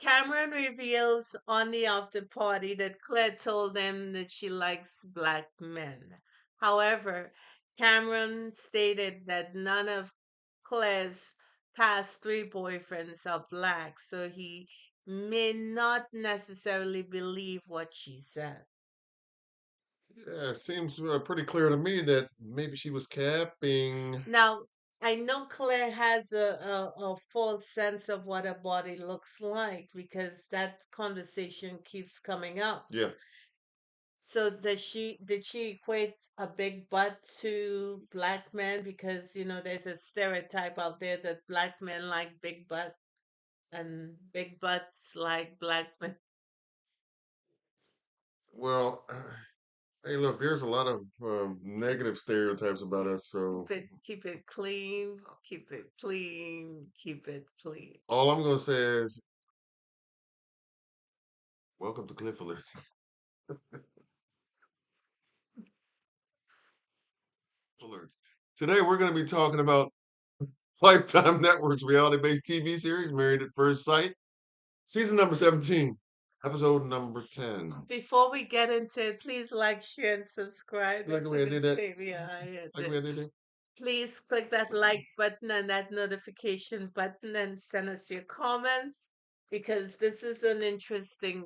Cameron reveals on the after party that Claire told them that she likes black men. However, Cameron stated that none of Claire's past three boyfriends are black, so he may not necessarily believe what she said. Yeah, it seems pretty clear to me that maybe she was capping. Now, I know Claire has a false sense of what a body looks like because that conversation keeps coming up. Yeah. So did she equate a big butt to black men? Because there's a stereotype out there that black men like big butt and big butts like black men. Well, hey, look, there's a lot of negative stereotypes about us, so Keep it clean, keep it clean, keep it clean. all I'm gonna say is welcome to Cliff Alerts. Alerts. Today we're gonna be talking about Lifetime Network's reality-based TV series, Married at First Sight, season number 17, episode number 10. Before we get into it, please like, share, and subscribe. You like the It's way a I good did that? Like the way I did that? Please click that like button and that notification button and send us your comments because this is an interesting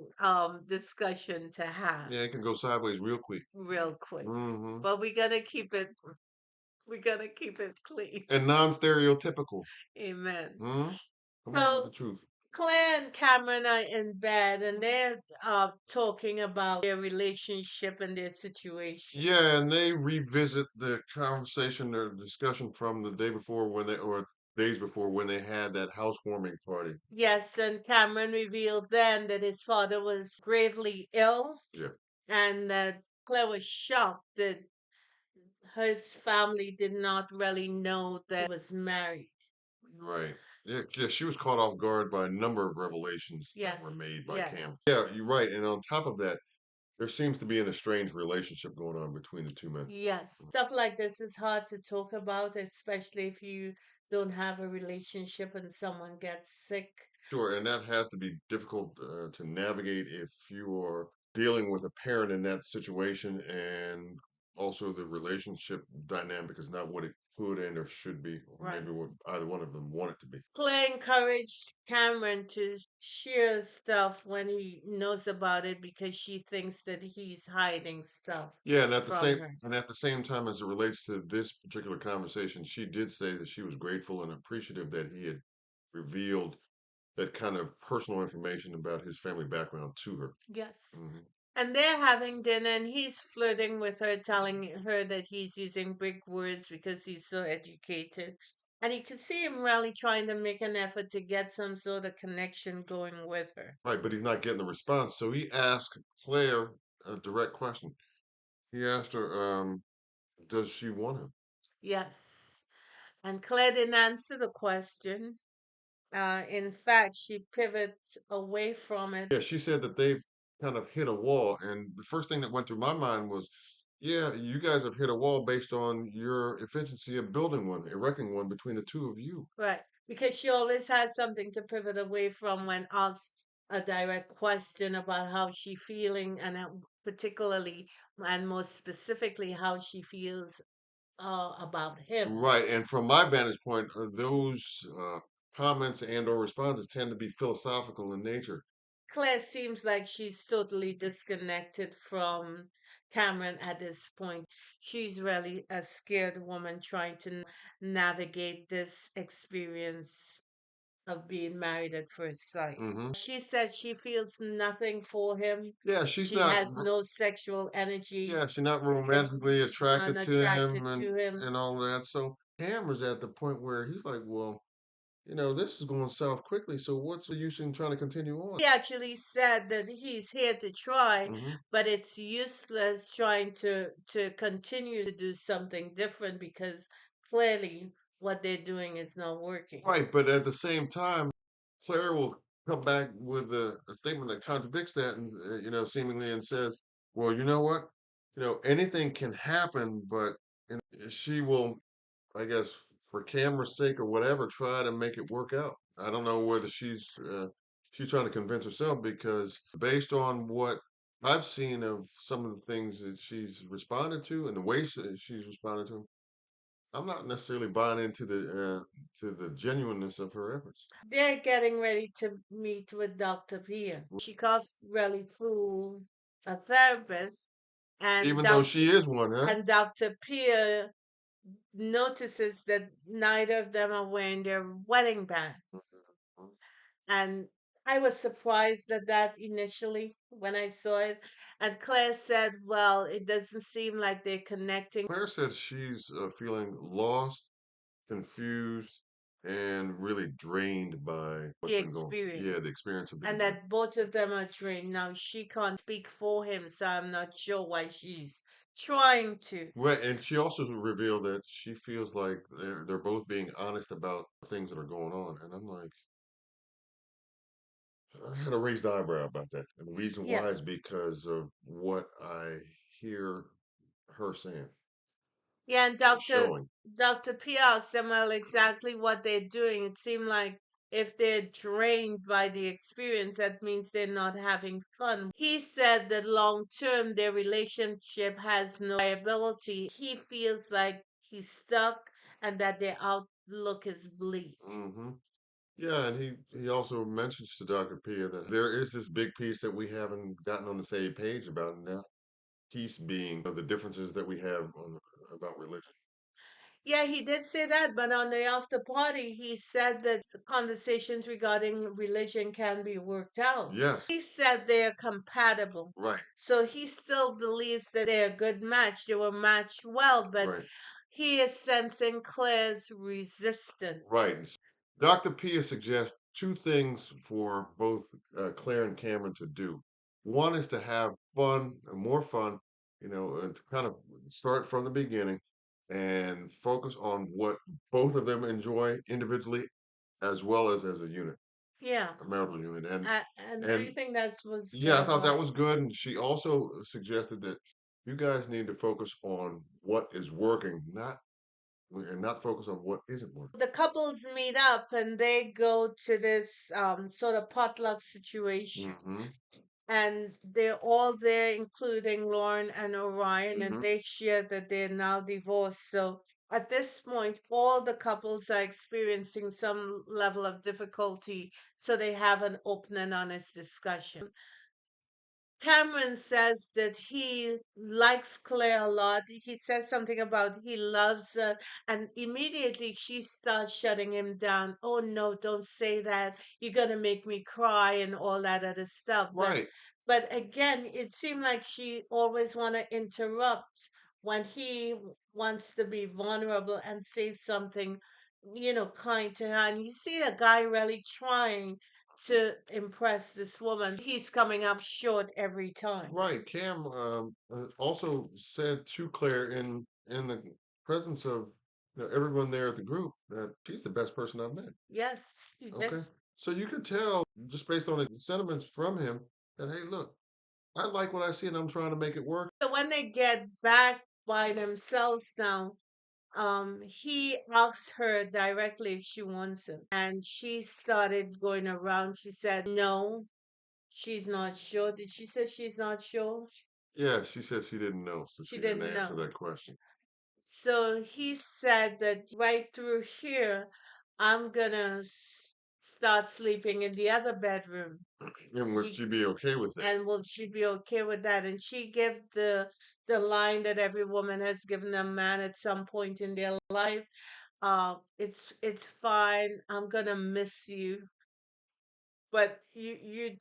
discussion to have Yeah, it can go sideways real quick. real quick. Hmm. But we gotta keep it clean. And non-stereotypical. Amen. Hmm. Come on with the So truth. Claire and Cameron are in bed and they're talking about their relationship and their situation. Yeah, and they revisit the conversation or discussion from the day before when they, or days before when they had that housewarming party. Yes, and Cameron revealed then that his father was gravely ill Yeah, and that Claire was shocked that his family did not really know that he was married. right. Yeah, yeah, she was caught off guard by a number of revelations that were Yes, made by yes, Cam. Yeah, you're right. And on top of that, there seems to be an estranged relationship going on between the two men. yes. Stuff like this is hard to talk about, especially if you don't have a relationship and someone gets sick. Sure, and that has to be difficult to navigate if you are dealing with a parent in that situation, and also the relationship dynamic is not what it could and or should be, or Right. maybe what either one of them want it to be. Claire encouraged Cameron to share stuff when he knows about it because she thinks that he's hiding stuff Yeah, and from her. at the same time as it relates to this particular conversation, she did say that she was grateful and appreciative that he had revealed that kind of personal information about his family background to her. Yes. Hmm. And they're having dinner, and he's flirting with her, telling her that he's using big words because he's so educated. And you can see him really trying to make an effort to get some sort of connection going with her. Right, but he's not getting the response. So he asked Claire a direct question. He asked her, does she want him? Yes. And Claire didn't answer the question. In fact, she pivots away from it. Yeah, she said that they've kind of hit a wall. And the first thing that went through my mind was, yeah, you guys have hit a wall based on your efficiency of building one, erecting one between the two of you. Right. Because she always has something to pivot away from when asked a direct question about how she feeling and particularly and most specifically how she feels about him. Right. And from my vantage point, those comments and or responses tend to be philosophical in nature. Claire seems like she's totally disconnected from Cameron at this point. She's really a scared woman trying to navigate this experience of being married at first sight. Hmm. She said she feels nothing for him. Yeah, she's She not. has no sexual energy. Yeah, she's not If romantically she's attracted to him unattracted to him. and all that. So Cameron's at the point where he's like, well, this is going south quickly. So what's the use in trying to continue on? He actually said that he's here to try, Hmm. but it's useless trying to continue to do something different because clearly what they're doing is not working. Right, but at the same time, Claire will come back with a statement that contradicts that, and seemingly, and says, "Well, you know what? Anything can happen, but she will, I guess, for camera's sake or whatever, try to make it work out." I don't know whether she's she's trying to convince herself because based on what I've seen of some of the things that she's responded to and the way she's responded to 'em, I'm not necessarily buying into the genuineness of her efforts. They're getting ready to meet with Dr. Pia. She can't really fool a therapist, and Even though she is one, huh? Dr. Pia notices that neither of them are wearing their wedding bands. And I was surprised at that initially when I saw it. And Claire said, well, it doesn't seem like they're connecting Claire said she's feeling lost, confused, and really drained by what's the been going. Yeah, experience. the experience of the And event. that both of them are trained. Now, she can't speak for him, so I'm not sure why she's trying to. Right, and she also revealed that she feels like they're both being honest about things that are going on, and I'm like, I had a raised eyebrow about that, and the reason Yeah. why is because of what I hear her saying, Yeah, and showing. Dr. P asked them well exactly what they're doing. It seemed like if they're drained by the experience, that means they're not having fun. He said that long term their relationship has no viability. He feels like he's stuck and that their outlook is bleak. Hmm. Yeah, and he also mentions to Dr. Pia that there is this big piece that we haven't gotten on the same page about, and that piece being the differences that we have on about religion. Yeah, he did say that, but on the after party, he said that conversations regarding religion can be worked out. Yes, He said they are compatible. right, So he still believes that they're a good match. They were matched well, but right. he is sensing Claire's resistance. Right. Dr. Pia suggests two things for both Claire and Cameron to do. One is to have fun, more fun, and to kind of start from the beginning and focus on what both of them enjoy individually as well as a unit, Yeah, a marital unit. And and I and think that was good yeah, I thought that was advice. good. And she also suggested that you guys need to focus on what is working, not focus on what isn't working. The couples meet up and they go to this sort of potluck situation. Hmm. And they're all there, including Lauren and Orion, and Hmm. they share that they're now divorced. So at this point, all the couples are experiencing some level of difficulty. So they have an open and honest discussion. Cameron says that he likes Claire a lot. He says something about he loves her, and immediately she starts shutting him down. Oh no, don't say that. You're gonna make me cry and all that other stuff. Right. But again, it seemed like she always want to interrupt when he wants to be vulnerable and say something, kind to her. And you see a guy really trying to impress this woman, but he's coming up short every time. Right. Cam also said to Claire in the presence of everyone there at the group that she's the best person I've met. Yes, he did. Okay. So you can tell just based on the sentiments from him that hey, look, I like what I see and I'm trying to make it work. So when they get back by themselves now, he asked her directly if she wants him, and she started going around. She said no, she's not sure. Did she say she's not sure? Yeah, she said she didn't know, so She she didn't didn't answer know. that question. So he said that right through here, I'm gonna start sleeping in the other bedroom. And would You, she be okay with that? and will she be okay with that? And she gave the line that every woman has given a man at some point in their life. It's fine. I'm gonna miss you, but you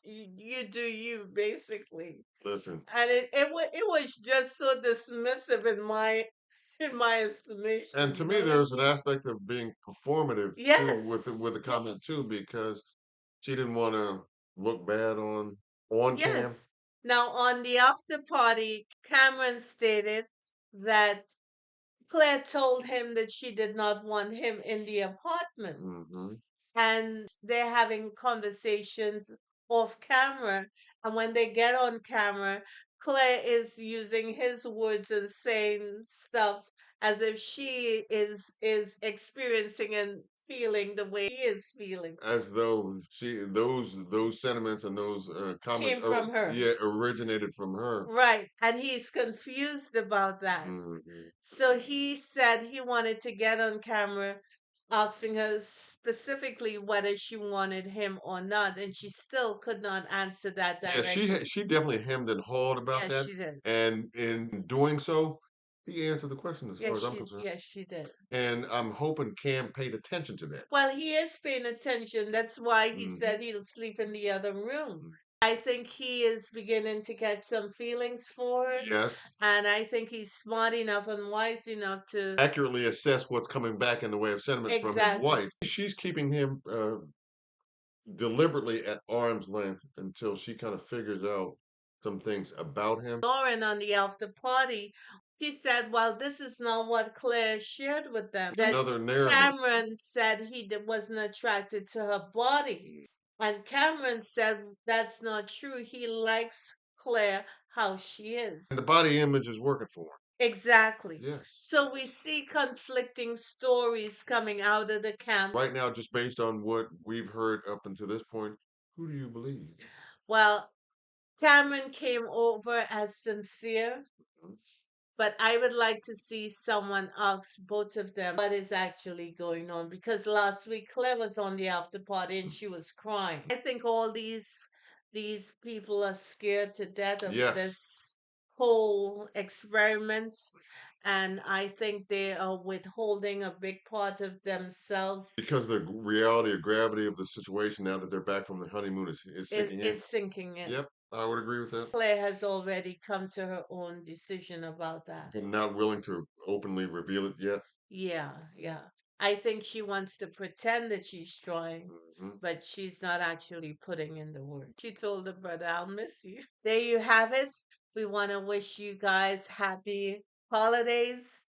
do you basically. Listen. And it was just so dismissive in my And estimation. to You me, know what I there's an mean? aspect of being performative too Yes, with the comment too, yes, because she didn't want to look bad on Cam. yes. Now on the after party, Cameron stated that Claire told him that she did not want him in the apartment. Hmm. And they're having conversations off camera. And when they get on camera, Claire is using his words and saying stuff as if she is experiencing and feeling the way he is feeling. As though those sentiments and those comments Came from her. yeah, originated from her. Right. And he's confused about that. Mhm. So he said he wanted to get on camera asking her specifically whether she wanted him or not, and she still could not answer that Yeah, directly. she definitely hemmed and hawed about Yes, that, she did. and in doing so, he answered the question as far as I'm concerned. Yes, she did. And I'm hoping Cam paid attention to that. Well, he is paying attention. That's why he Mhm. said he'll sleep in the other room. Mm. I think he is beginning to get some feelings for her, Yes, and I think he's smart enough and wise enough to accurately assess what's coming back in the way of sentiment from his exactly. wife. She's keeping him deliberately at arm's length until she kind of figures out some things about him. Lauren on the after party, he said, well, this is not what Claire shared with them, that Another narrative. Cameron said wasn't attracted to her body. And Cameron said that's not true. He likes Claire how she is. And the body image is working for him. Exactly. Yes. So we see conflicting stories coming out of the camp. Right now, just based on what we've heard up until this point, who do you believe? Well, Cameron came over as sincere, Mhm. but I would like to see someone ask both of them what is actually going on, because last week Claire was on the after party and she was crying. I think all these people are scared to death of Yes, this whole experiment, and I think they are withholding a big part of themselves. because the reality or gravity of the situation now that they're back from the honeymoon is It sinking in. is sinking in. Yep, I would agree with that. Claire has already come to her own decision about that. I'm not willing to openly reveal it yet. Yeah, yeah. I think she wants to pretend that she's trying, Mhm. but she's not actually putting in the work. She told her brother, I'll miss you. There you have it. We want to wish you guys happy holidays.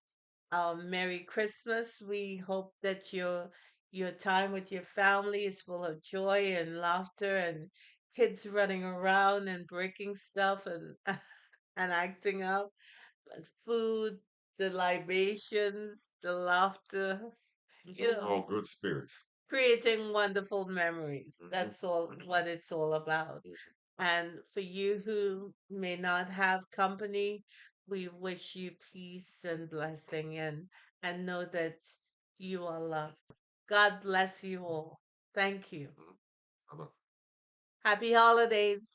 Merry Christmas. We hope that your time with your family is full of joy and laughter and kids running around and breaking stuff and and acting up. But food, the libations, the laughter, It's you know, all good spirits. creating wonderful memories. Mhm. That's all what it's all about. And for you who may not have company, we wish you peace and blessing, and know that you are loved. God bless you all. Thank you. Mhm. Happy holidays.